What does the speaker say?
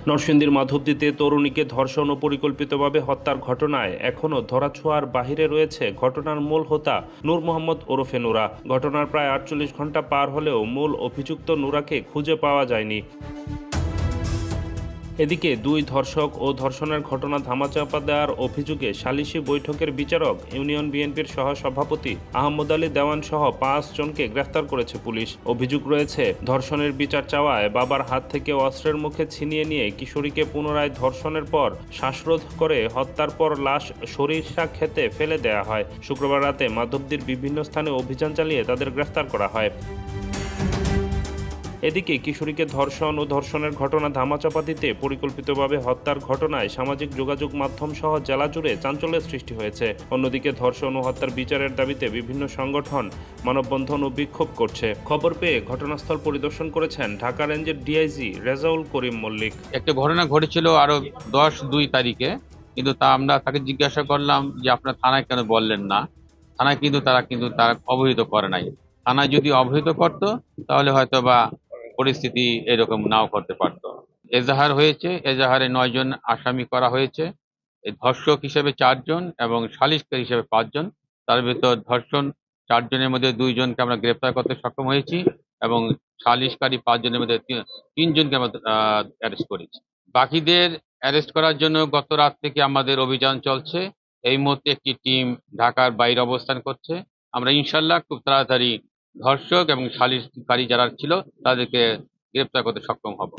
নরসিংদীর মাধবদীতে তরুণীকে ধর্ষণ ও পরিকল্পিতভাবে হত্যার ঘটনায় এখনও ধরাছোঁয়ার বাহিরে রয়েছে ঘটনার মূল হোতা নূর মোহাম্মদ ওরফে নুরা। ঘটনার প্রায় ৪৮ ঘন্টা পার হলেও মূল অভিযুক্ত নুরাকে খুঁজে পাওয়া যায়নি। এদিকে দুই ধর্ষক ও ধর্ষণের ঘটনা ধামাচাপা দেওয়ার অভিযোগে সালিশি বৈঠকের বিচারক ইউনিয়ন বিএনপির সহসভাপতি আহমদ আলী দেওয়ান সহ ৫ জনকে গ্রেফতার করেছে পুলিশ। অভিযোগ রয়েছে, ধর্ষণের বিচার চাওয়ায় বাবার হাত থেকে অস্ত্রের মুখে ছিনিয়ে নিয়ে কিশোরীকে পুনরায় ধর্ষণের পর শ্বাসরোধ করে হত্যার পর লাশ সরিষা খেতে ফেলে দেওয়া হয়। শুক্রবার রাতে মাধবদীর বিভিন্ন স্থানে অভিযান চালিয়ে তাদের গ্রেফতার করা হয়। এদিকে কিশোরীকে ধর্ষণ ও ধর্ষণের ঘটনা ধামাচাপা দিতে পরিকল্পিতভাবে হত্যার ঘটনায় সামাজিক যোগাযোগ মাধ্যম সহ জেলা জুড়ে চাঞ্চল্যের সৃষ্টি হয়েছে। অন্যদিকে ধর্ষণ ও হত্যার বিচারের দাবিতে বিভিন্ন সংগঠন মানববন্ধন ও বিক্ষোভ করছে। খবর পেয়ে ঘটনাস্থল পরিদর্শন করেছেন ঢাকা রেঞ্জের ডিআইজি রেজাউল করিম মল্লিক। একটা ঘটনা ঘটেছিল আরো ১০/২ তারিখে, কিন্তু আমরা তাকে জিজ্ঞাসা করলাম যে আপনার থানায় কেন বললেন না। থানায় তারা অবহিত করে নাই। থানায় যদি অবহিত করত তাহলে হয়তো বা পরিস্থিতি এরকম নাও করতে পারত। এজাহার হয়েছে, এজাহারে ৯ জন আসামি করা হয়েছে। এই ধর্ষক হিসেবে ৪ জন এবং সালিশকারী হিসেবে ৫ জন। তার ভিতর ধর্ষণ ৪ জনের মধ্যে ২ জনকে আমরা গ্রেপ্তার করতে সক্ষম হয়েছি এবং সালিশকারী ৫ জনের মধ্যে ৩ জনকে আমরা অ্যারেস্ট করেছি। বাকিদের অ্যারেস্ট করার জন্য গত রাত থেকে আমাদের অভিযান চলছে। এই মুহূর্তে একটি টিম ঢাকার বাইরে অবস্থান করছে। আমরা ইনশাল্লাহ খুব তাড়াতাড়ি ধর্ষক এবং সালিশকারী যারা ছিল তাদেরকে গ্রেপ্তার করতে সক্ষম হব।